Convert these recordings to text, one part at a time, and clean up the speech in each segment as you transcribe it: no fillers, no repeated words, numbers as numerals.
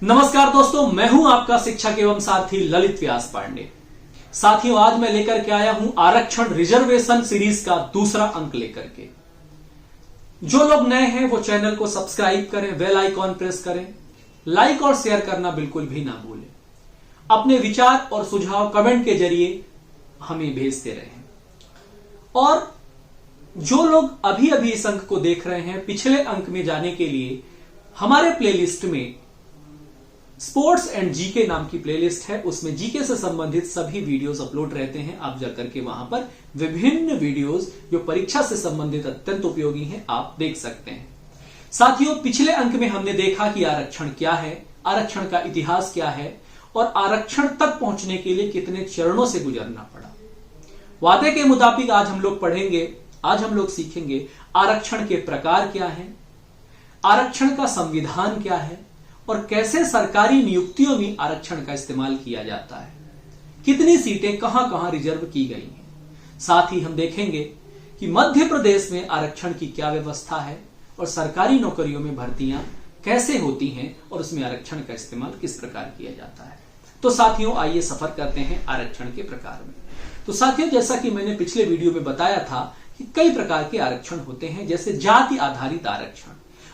नमस्कार दोस्तों, मैं हूं आपका शिक्षक एवं साथी ललित व्यास पांडे। साथियों, आज मैं लेकर के आया हूं आरक्षण रिजर्वेशन सीरीज का दूसरा अंक लेकर के। जो लोग नए हैं वो चैनल को सब्सक्राइब करें, बेल आइकॉन प्रेस करें, लाइक और शेयर करना बिल्कुल भी ना भूलें। अपने विचार और सुझाव कमेंट के जरिए हमें भेजते रहें। और जो लोग अभी अभी इस अंक को देख रहे हैं, पिछले अंक में जाने के लिए हमारे प्लेलिस्ट में स्पोर्ट्स एंड जीके नाम की प्लेलिस्ट है, उसमें जीके से संबंधित सभी वीडियोस अपलोड रहते हैं। आप जाकर के वहां पर विभिन्न वीडियोस जो परीक्षा से संबंधित अत्यंत उपयोगी हैं आप देख सकते हैं। साथियों, पिछले अंक में हमने देखा कि आरक्षण क्या है, आरक्षण का इतिहास क्या है और आरक्षण तक पहुंचने के लिए कितने चरणों से गुजरना पड़ा। वादे के मुताबिक आज हम लोग पढ़ेंगे, आज हम लोग सीखेंगे आरक्षण के प्रकार क्या है, आरक्षण का संविधान क्या है और कैसे सरकारी नियुक्तियों में आरक्षण का इस्तेमाल किया जाता है, कितनी सीटें कहां कहां रिजर्व की गई हैं। साथ ही हम देखेंगे कि मध्य प्रदेश में आरक्षण की क्या व्यवस्था है और सरकारी नौकरियों में भर्तियां कैसे होती हैं और उसमें आरक्षण का इस्तेमाल किस प्रकार किया जाता है। तो साथियों, आइए सफर करते हैं आरक्षण के प्रकार में। तो साथियों, जैसा कि मैंने पिछले वीडियो में बताया था कि कई प्रकार के आरक्षण होते हैं, जैसे जाति आधारित आरक्षण।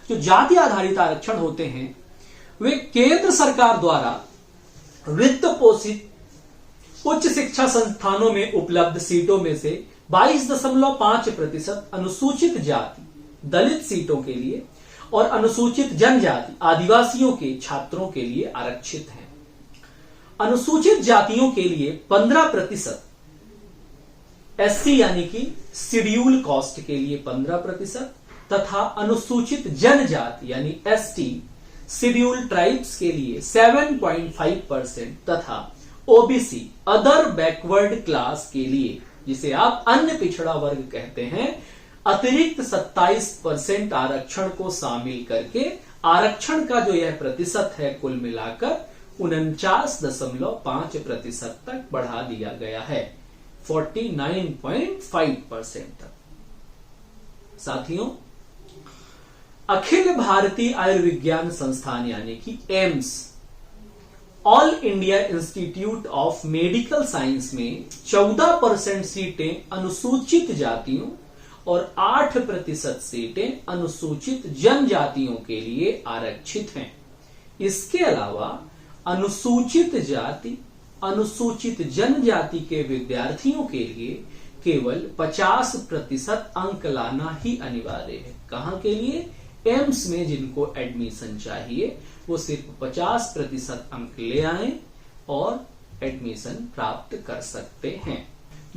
जो जाति आधारित आरक्षण होते हैं वे केंद्र सरकार द्वारा वित्त पोषित उच्च शिक्षा संस्थानों में उपलब्ध सीटों में से 22.5% अनुसूचित जाति दलित सीटों के लिए और अनुसूचित जनजाति आदिवासियों के छात्रों के लिए आरक्षित हैं। अनुसूचित जातियों के लिए 15%, एससी यानी कि शेड्यूल कास्ट के लिए 15% तथा अनुसूचित जनजाति यानी एसटी शेड्यूल ट्राइब्स के लिए 7.5% तथा ओबीसी अदर बैकवर्ड क्लास के लिए, जिसे आप अन्य पिछड़ा वर्ग कहते हैं, अतिरिक्त 27% आरक्षण को शामिल करके आरक्षण का जो यह प्रतिशत है कुल मिलाकर 49.5% तक बढ़ा दिया गया है, 49.5% तक। साथियों, अखिल भारतीय आयुर्विज्ञान संस्थान यानी कि AIIMS, all India institute of medical science में 14% सीटें अनुसूचित जातियों और 8% सीटें अनुसूचित जनजातियों के लिए आरक्षित हैं। इसके अलावा अनुसूचित जाति, अनुसूचित जनजाति के विद्यार्थियों के लिए केवल 50% अंक लाना ही अनिवार्य है। कहां के लिए? एम्स में जिनको एडमिशन चाहिए वो सिर्फ 50% अंक ले आए और एडमिशन प्राप्त कर सकते हैं।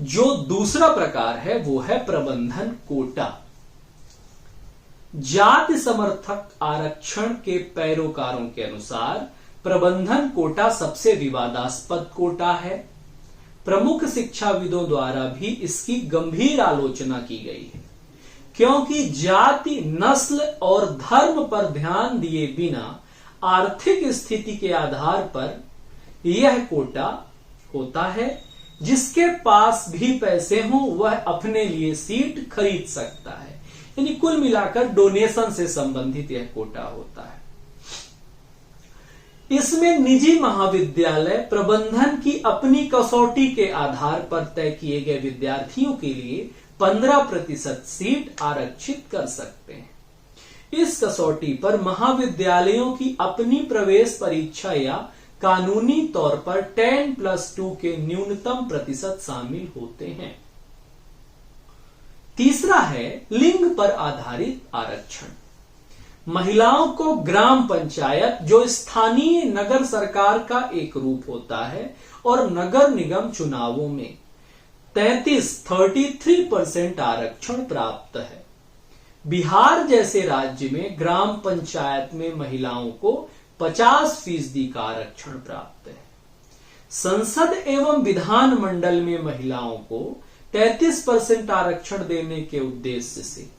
जो दूसरा प्रकार है वो है प्रबंधन कोटा। जाति समर्थक आरक्षण के पैरोकारों के अनुसार प्रबंधन कोटा सबसे विवादास्पद कोटा है। प्रमुख शिक्षाविदों द्वारा भी इसकी गंभीर आलोचना की गई है, क्योंकि जाति, नस्ल और धर्म पर ध्यान दिए बिना आर्थिक स्थिति के आधार पर यह कोटा होता है। जिसके पास भी पैसे हों वह अपने लिए सीट खरीद सकता है, यानी कुल मिलाकर डोनेशन से संबंधित यह कोटा होता है। इसमें निजी महाविद्यालय प्रबंधन की अपनी कसौटी के आधार पर तय किए गए विद्यार्थियों के लिए 15% सीट आरक्षित कर सकते हैं। इस कसौटी पर महाविद्यालयों की अपनी प्रवेश परीक्षा या कानूनी तौर पर 10+2 के न्यूनतम प्रतिशत शामिल होते हैं। तीसरा है लिंग पर आधारित आरक्षण। महिलाओं को ग्राम पंचायत, जो स्थानीय नगर सरकार का एक रूप होता है, और नगर निगम चुनावों में 33% आरक्षण प्राप्त है। बिहार जैसे राज्य में ग्राम पंचायत में महिलाओं को 50% का आरक्षण प्राप्त है। संसद एवं विधान मंडल में महिलाओं को 33% आरक्षण देने के उद्देश्य से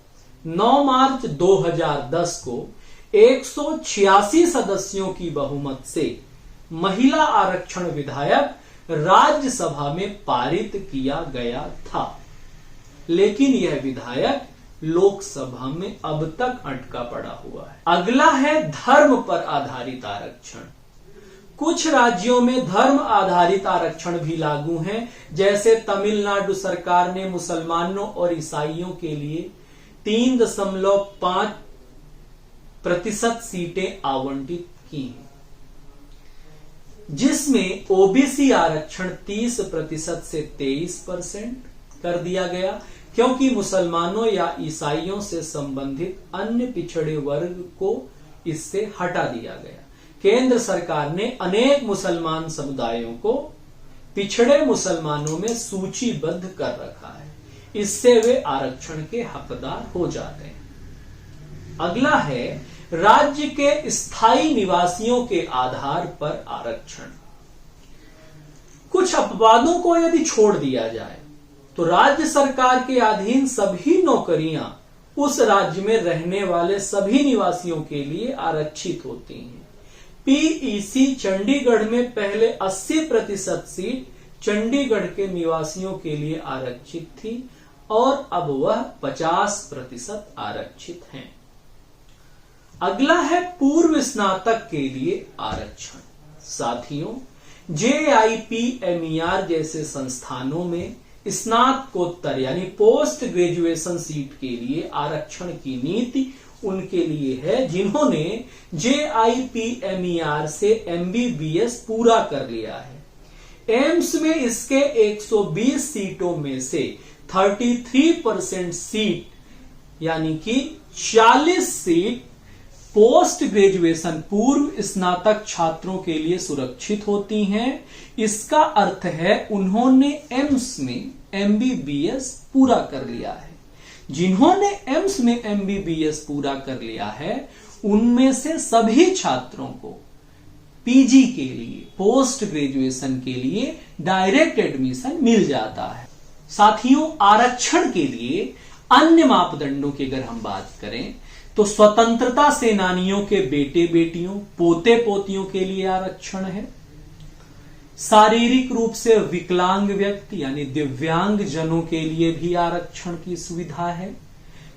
9 मार्च 2010 को 186 सदस्यों की बहुमत से महिला आरक्षण विधेयक राज्यसभा में पारित किया गया था, लेकिन यह विधेयक लोकसभा में अब तक अटका पड़ा हुआ है। अगला है धर्म पर आधारित आरक्षण। कुछ राज्यों में धर्म आधारित आरक्षण भी लागू हैं, जैसे तमिलनाडु सरकार ने मुसलमानों और ईसाइयों के लिए 3.5% सीटें आवंटित की हैं, जिसमें ओबीसी आरक्षण 30% से 23% कर दिया गया, क्योंकि मुसलमानों या ईसाइयों से संबंधित अन्य पिछड़े वर्ग को इससे हटा दिया गया। केंद्र सरकार ने अनेक मुसलमान समुदायों को पिछड़े मुसलमानों में सूचीबद्ध कर रखा है, इससे वे आरक्षण के हकदार हो जाते हैं। अगला है राज्य के स्थायी निवासियों के आधार पर आरक्षण। कुछ अपवादों को यदि छोड़ दिया जाए तो राज्य सरकार के अधीन सभी नौकरियां उस राज्य में रहने वाले सभी निवासियों के लिए आरक्षित होती हैं। पीईसी चंडीगढ़ में पहले 80% सीट चंडीगढ़ के निवासियों के लिए आरक्षित थी और अब वह 50% आरक्षित हैं। अगला है पूर्व स्नातक के लिए आरक्षण। साथियों, JIPMER जैसे संस्थानों में स्नातकोत्तर यानी पोस्ट ग्रेजुएशन सीट के लिए आरक्षण की नीति उनके लिए है जिन्होंने JIPMER से MBBS पूरा कर लिया है। एम्स में इसके 120 सीटों में से 33% सीट यानी कि 40 सीट पोस्ट ग्रेजुएशन पूर्व स्नातक छात्रों के लिए सुरक्षित होती हैं। इसका अर्थ है उन्होंने एम्स में MBBS पूरा कर लिया है। जिन्होंने एम्स में MBBS पूरा कर लिया है उनमें से सभी छात्रों को PG के लिए पोस्ट ग्रेजुएशन के लिए डायरेक्ट एडमिशन मिल जाता है। साथियों, आरक्षण के लिए अन्य मापदंडों की अगर हम बात करें तो स्वतंत्रता सेनानियों के बेटे बेटियों पोते पोतियों के लिए आरक्षण है। शारीरिक रूप से विकलांग व्यक्ति यानी दिव्यांग जनों के लिए भी आरक्षण की सुविधा है।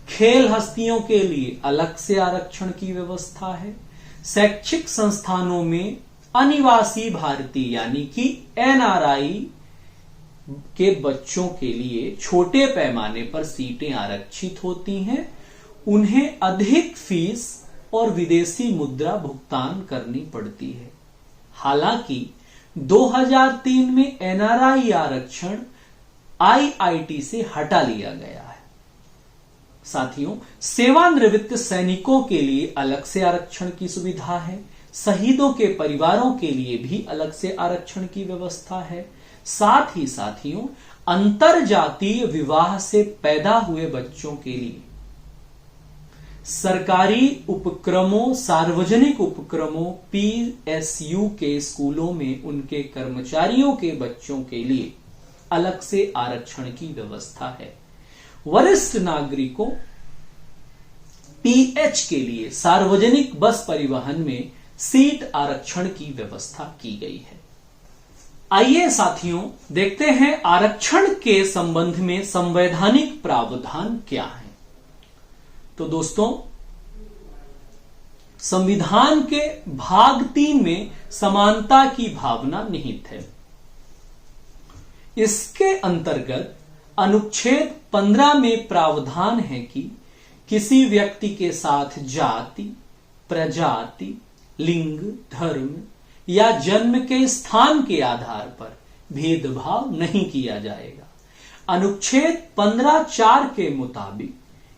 खेल हस्तियों के लिए अलग से आरक्षण की व्यवस्था है। शैक्षिक संस्थानों में अनिवासी भारतीय यानी कि NRI के बच्चों के लिए छोटे पैमाने पर सीटें आरक्षित होती हैं। उन्हें अधिक फीस और विदेशी मुद्रा भुगतान करनी पड़ती है। हालांकि 2003 में NRI आरक्षण IIT से हटा लिया गया है। साथियों, सेवानिवृत्त सैनिकों के लिए अलग से आरक्षण की सुविधा है। शहीदों के परिवारों के लिए भी अलग से आरक्षण की व्यवस्था है। साथ ही साथियों, अंतरजातीय विवाह से पैदा हुए बच्चों के लिए सरकारी उपक्रमों सार्वजनिक उपक्रमों PSU के स्कूलों में उनके कर्मचारियों के बच्चों के लिए अलग से आरक्षण की व्यवस्था है। वरिष्ठ नागरिकों PH के लिए सार्वजनिक बस परिवहन में सीट आरक्षण की व्यवस्था की गई है। आइए साथियों, देखते हैं आरक्षण के संबंध में संवैधानिक प्रावधान क्या है। तो दोस्तों, संविधान के भाग 3 में समानता की भावना निहित है। इसके अंतर्गत अनुच्छेद 15 में प्रावधान है कि किसी व्यक्ति के साथ जाति, प्रजाति, लिंग, धर्म या जन्म के स्थान के आधार पर भेदभाव नहीं किया जाएगा। अनुच्छेद 15(4) के मुताबिक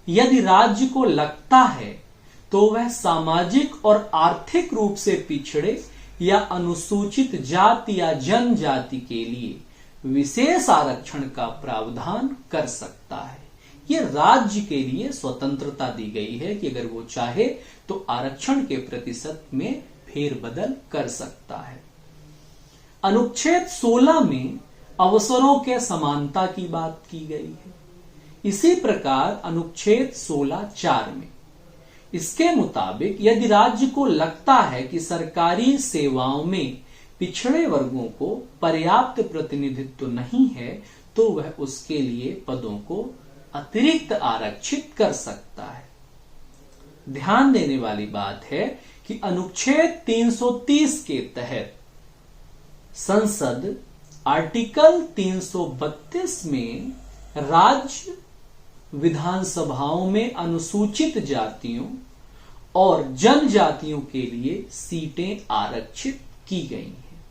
यदि राज्य को लगता है तो वह सामाजिक और आर्थिक रूप से पिछड़े या अनुसूचित जाति या जनजाति के लिए विशेष आरक्षण का प्रावधान कर सकता है। यह राज्य के लिए स्वतंत्रता दी गई है कि अगर वो चाहे तो आरक्षण के प्रतिशत में फेरबदल कर सकता है। अनुच्छेद 16 में अवसरों के समानता की बात की गई है। इसी प्रकार अनुच्छेद 16(4) में इसके मुताबिक यदि राज्य को लगता है कि सरकारी सेवाओं में पिछड़े वर्गों को पर्याप्त प्रतिनिधित्व नहीं है तो वह उसके लिए पदों को अतिरिक्त आरक्षित कर सकता है। ध्यान देने वाली बात है कि अनुच्छेद 330 के तहत संसद आर्टिकल 332 में राज्य विधानसभाओं में अनुसूचित जातियों और जनजातियों के लिए सीटें आरक्षित की गई हैं।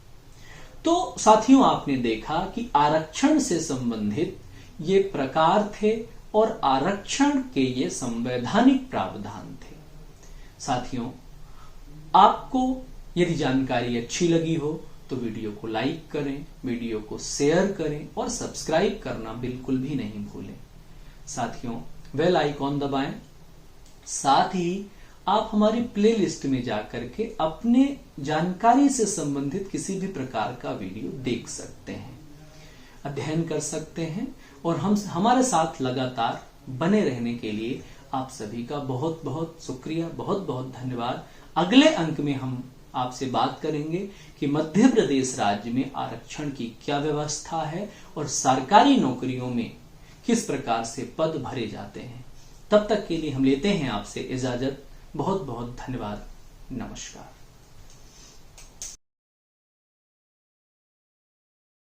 तो साथियों, आपने देखा कि आरक्षण से संबंधित ये प्रकार थे और आरक्षण के ये संवैधानिक प्रावधान थे। साथियों, आपको यदि जानकारी अच्छी लगी हो तो वीडियो को लाइक करें, वीडियो को शेयर करें और सब्सक्राइब करना बिल्कुल भी नहीं भूलें। साथियों, बेल आइकॉन दबाएं। साथ ही आप हमारी प्लेलिस्ट में जाकर के अपने जानकारी से संबंधित किसी भी प्रकार का वीडियो देख सकते हैं, अध्ययन कर सकते हैं और हमारे साथ लगातार बने रहने के लिए आप सभी का बहुत बहुत शुक्रिया, बहुत बहुत धन्यवाद। अगले अंक में हम आपसे बात करेंगे कि मध्य प्रदेश राज्य में आरक्षण की क्या व्यवस्था है और सरकारी नौकरियों में किस प्रकार से पद भरे जाते हैं। तब तक के लिए हम लेते हैं आपसे इजाजत। बहुत बहुत धन्यवाद। नमस्कार।